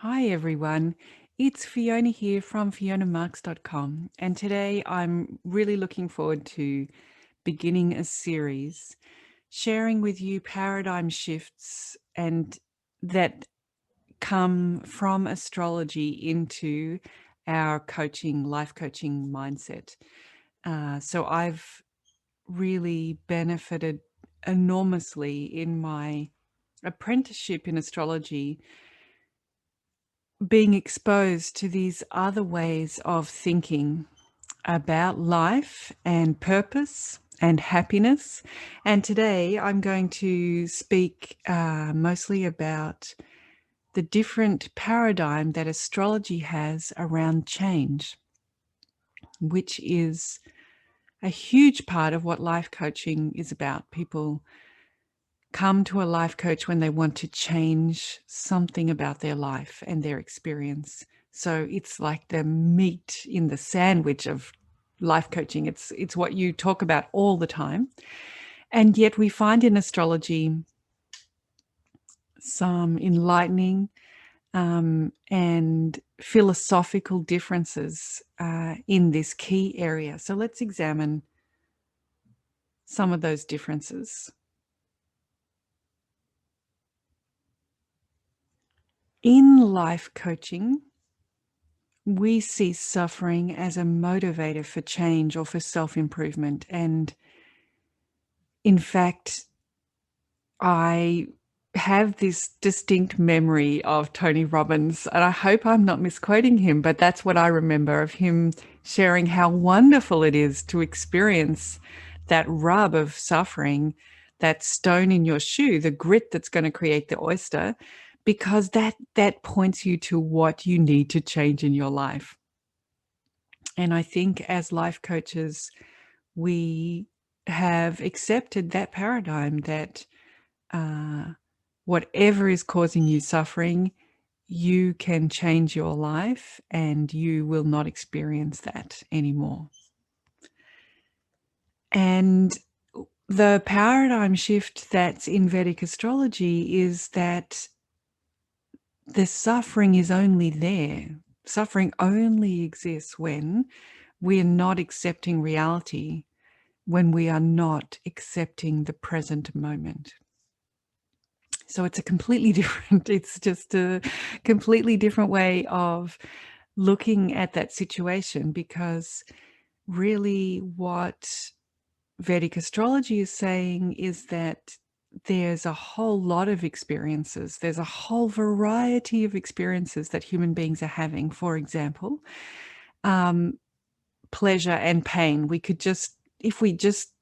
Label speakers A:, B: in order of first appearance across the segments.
A: Hi everyone, it's Fiona here from fionamarks.com, and today I'm really looking forward to beginning a series sharing with you paradigm shifts and that come from astrology into our coaching, life coaching mindset. So I've really benefited enormously in my apprenticeship in astrology, being exposed to these other ways of thinking about life and purpose and happiness. And today I'm going to speak mostly about the different paradigm that astrology has around change, which is a huge part of what life coaching is about. People come to a life coach when they want to change something about their life and their experience. So it's like the meat in the sandwich of life coaching. It's what you talk about all the time. And yet we find in astrology some enlightening and philosophical differences in this key area. So let's examine some of those differences. In life coaching, we see suffering as a motivator for change or for self-improvement. And in fact, I have this distinct memory of Tony Robbins, and I hope I'm not misquoting him, but that's what I remember of him sharing how wonderful it is to experience that rub of suffering, that stone in your shoe, the grit that's going to create the oyster, because that points you to what you need to change in your life. And I think as life coaches, we have accepted that paradigm that whatever is causing you suffering, you can change your life and you will not experience that anymore. And the paradigm shift that's in Vedic astrology is that the suffering is only there. Suffering only exists when we are not accepting reality, when we are not accepting the present moment. So it's a completely different, it's just a completely different way of looking at that situation, because really what Vedic astrology is saying is that there's a whole lot of experiences. There's a whole variety of experiences that human beings are having. For example, pleasure and pain. We could just, if we just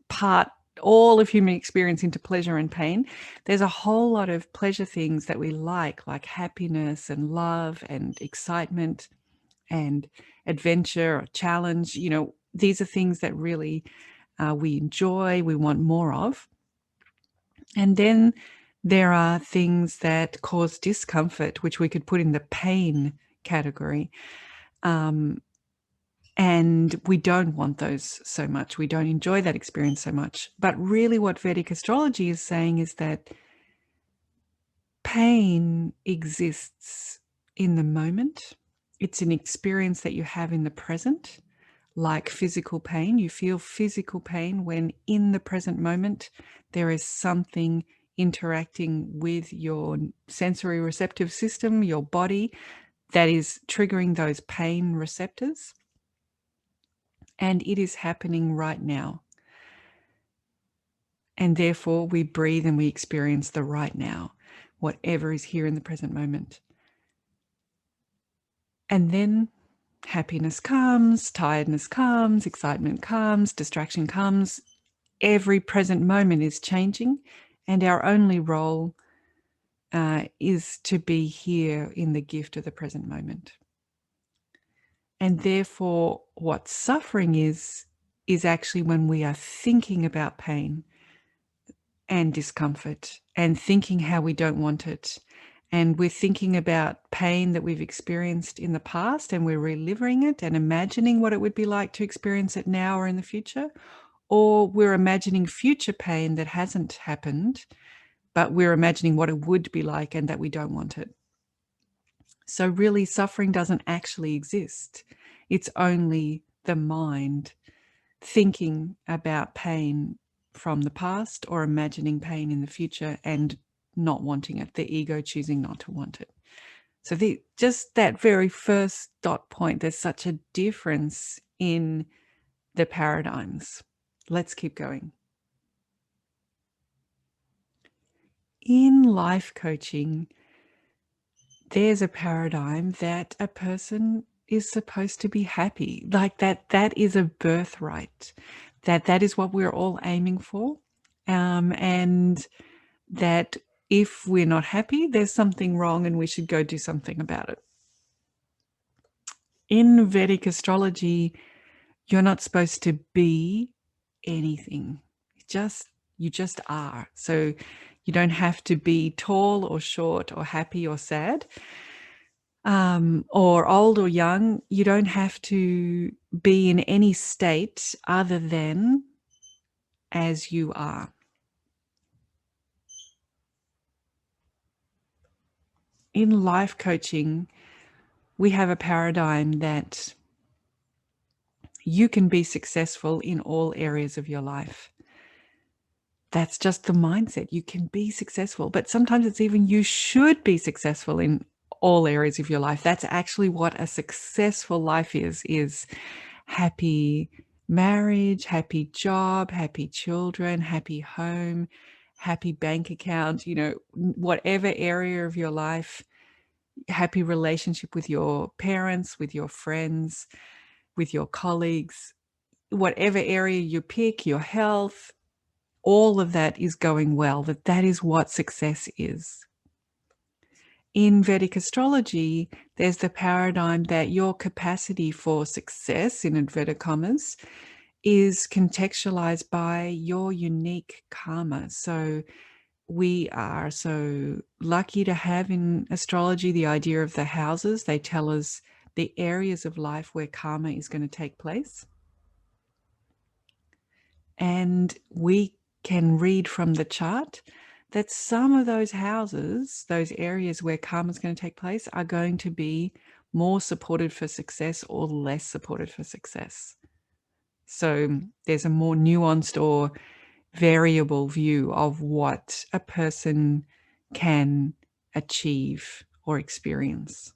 A: part all of human experience into pleasure and pain, there's a whole lot of pleasure things that we like happiness and love and excitement and adventure or challenge. You know, these are things that really we enjoy, we want more of. And then there are things that cause discomfort, which we could put in the pain category. And we don't want those so much. We don't enjoy that experience so much. But really what Vedic astrology is saying is that pain exists in the moment. It's an experience that you have in the present, like physical pain. You feel physical pain when in the present moment there is something interacting with your sensory receptive system, your body, that is triggering those pain receptors. And it is happening right now. And therefore we breathe and we experience the right now, whatever is here in the present moment. And then happiness comes, tiredness comes, excitement comes, distraction comes. Every present moment is changing, and our only role is to be here in the gift of the present moment. And therefore what suffering is actually when we are thinking about pain and discomfort and thinking how we don't want it. And we're thinking about pain that we've experienced in the past and we're reliving it and imagining what it would be like to experience it now or in the future. Or we're imagining future pain that hasn't happened, but we're imagining what it would be like and that we don't want it. So really, suffering doesn't actually exist. It's only the mind thinking about pain from the past or imagining pain in the future and not wanting it, the ego choosing not to want it. So just that very first dot point, there's such a difference in the paradigms. Let's keep going. In life coaching, there's a paradigm that a person is supposed to be happy, like that is a birthright, that is what we're all aiming for, and that if we're not happy, there's something wrong and we should go do something about it. In Vedic astrology, you're not supposed to be anything. You just are. So you don't have to be tall or short or happy or sad, or old or young. You don't have to be in any state other than as you are. In life coaching, we have a paradigm that you can be successful in all areas of your life. That's just the mindset. You can be successful, but sometimes it's even you should be successful in all areas of your life. That's actually what a successful life is happy marriage, happy job, happy children, happy home, happy bank account, whatever area of your life, happy relationship with your parents, with your friends, with your colleagues, whatever area you pick, your health, all of that is going well, that is what success is. In Vedic astrology, there's the paradigm that your capacity for success, in inverted commas, is contextualized by your unique karma. So we are so lucky to have in astrology the idea of the houses. They tell us the areas of life where karma is going to take place. And we can read from the chart that some of those houses, those areas where karma is going to take place, are going to be more supported for success or less supported for success. So there's a more nuanced or variable view of what a person can achieve or experience.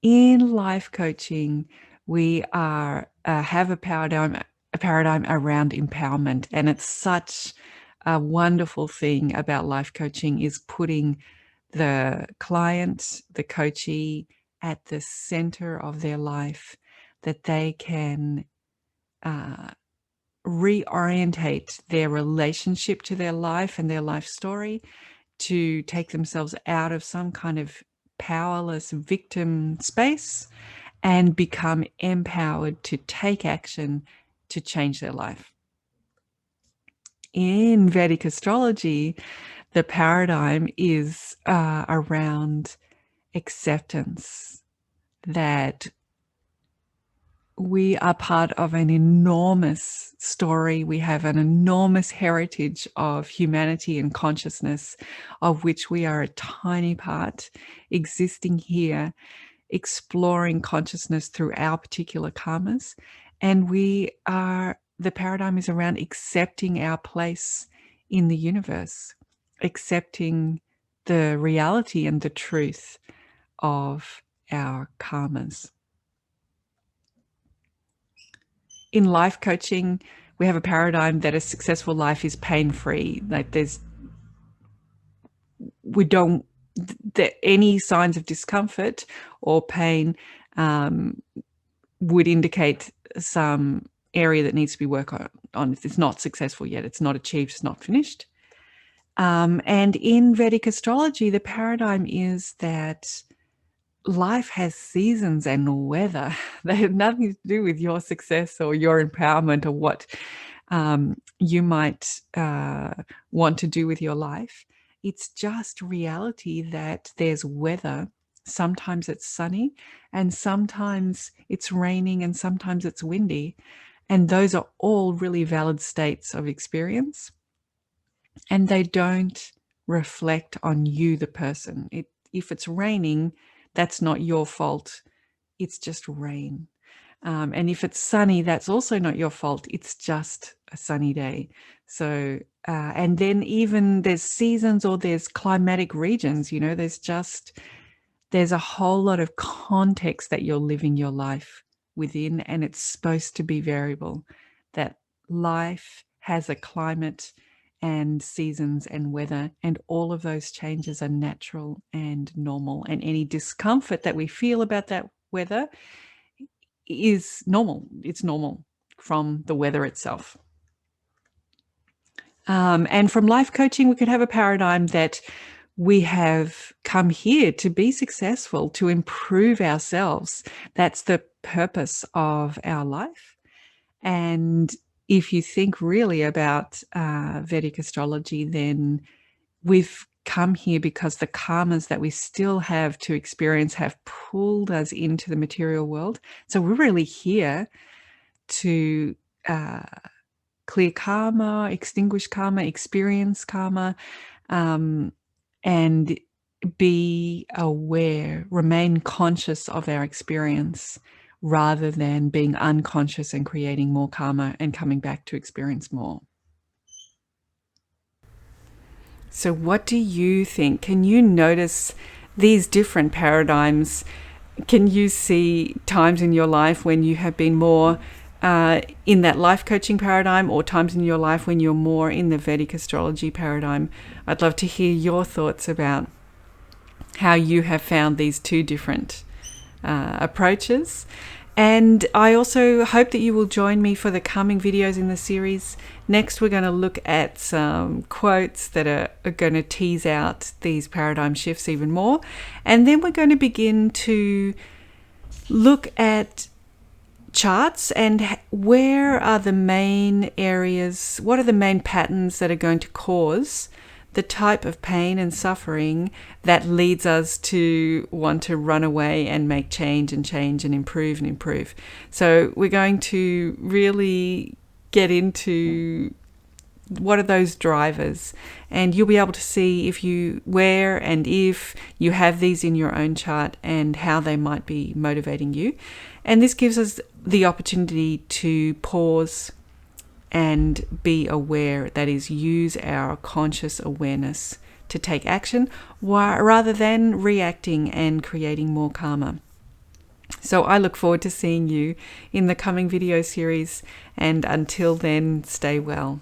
A: In life coaching, we have a paradigm around empowerment, and it's such a wonderful thing about life coaching is putting the client, the coachee, at the center of their life, that they can reorientate their relationship to their life and their life story to take themselves out of some kind of powerless victim space and become empowered to take action to change their life. In Vedic astrology, the paradigm is around acceptance, that we are part of an enormous story. We have an enormous heritage of humanity and consciousness, of which we are a tiny part, existing here, exploring consciousness through our particular karmas. And the paradigm is around accepting our place in the universe, accepting the reality and the truth of our karmas. In life coaching, we have a paradigm that a successful life is pain-free. Like any signs of discomfort or pain would indicate some area that needs to be worked on. If it's not successful yet, it's not achieved, it's not finished. And in Vedic astrology, the paradigm is that life has seasons and weather. They have nothing to do with your success or your empowerment or what you might want to do with your life. It's just reality that there's weather. Sometimes it's sunny and sometimes it's raining and sometimes it's windy. And those are all really valid states of experience. And they don't reflect on you, the person. if it's raining, that's not your fault. It's just rain. And if it's sunny, that's also not your fault. It's just a sunny day. So, and then even there's seasons or there's climatic regions, you know, there's a whole lot of context that you're living your life within, and it's supposed to be variable. That life has a climate and seasons and weather, and all of those changes are natural and normal. And any discomfort that we feel about that weather is normal. It's normal from the weather itself. And from life coaching, we could have a paradigm that we have come here to be successful, to improve ourselves. That's the purpose of our life. And if you think really about Vedic astrology, then we've come here because the karmas that we still have to experience have pulled us into the material world. So we're really here to clear karma, extinguish karma, experience karma, and be aware, remain conscious of our experience rather than being unconscious and creating more karma and coming back to experience more. So what do you think? Can you notice these different paradigms? Can you see times in your life when you have been more in that life coaching paradigm, or times in your life when you're more in the Vedic astrology paradigm? I'd love to hear your thoughts about how you have found these two different approaches. And I also hope that you will join me for the coming videos in the series. Next, we're going to look at some quotes that are going to tease out these paradigm shifts even more. And then we're going to begin to look at charts and where are the main areas, what are the main patterns that are going to cause the type of pain and suffering that leads us to want to run away and make change and improve and improve. So we're going to really get into what are those drivers, and you'll be able to see where and if you have these in your own chart and how they might be motivating you. And this gives us the opportunity to pause and be aware, that is, use our conscious awareness to take action rather than reacting and creating more karma. So I look forward to seeing you in the coming video series, and until then, stay well.